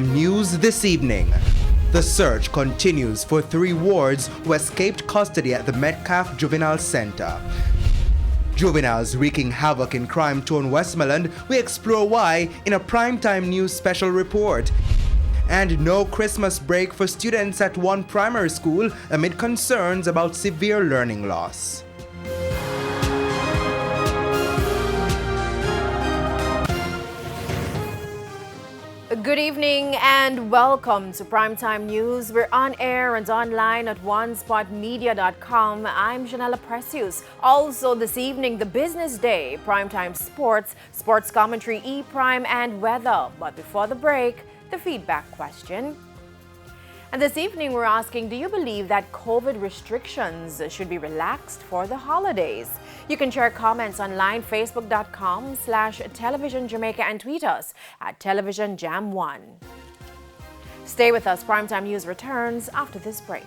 News this evening. The search continues for 3 wards who escaped custody at the Metcalfe Juvenile Center. Juveniles wreaking havoc in crime-torn Westmoreland, we explore why in a Primetime News special report. And no Christmas break for students at one primary school amid concerns about severe learning loss. Good evening and welcome to Primetime News. We're on air and online at onespotmedia.com. I'm Janella Precious. Also this evening, the business day, Primetime Sports, sports commentary, E-Prime and weather. But before the break, the feedback question. And this evening we're asking, do you believe that COVID restrictions should be relaxed for the holidays? You can share comments online, facebook.com/television Jamaica and tweet us at televisionjam1. Stay with us. Primetime News returns after this break.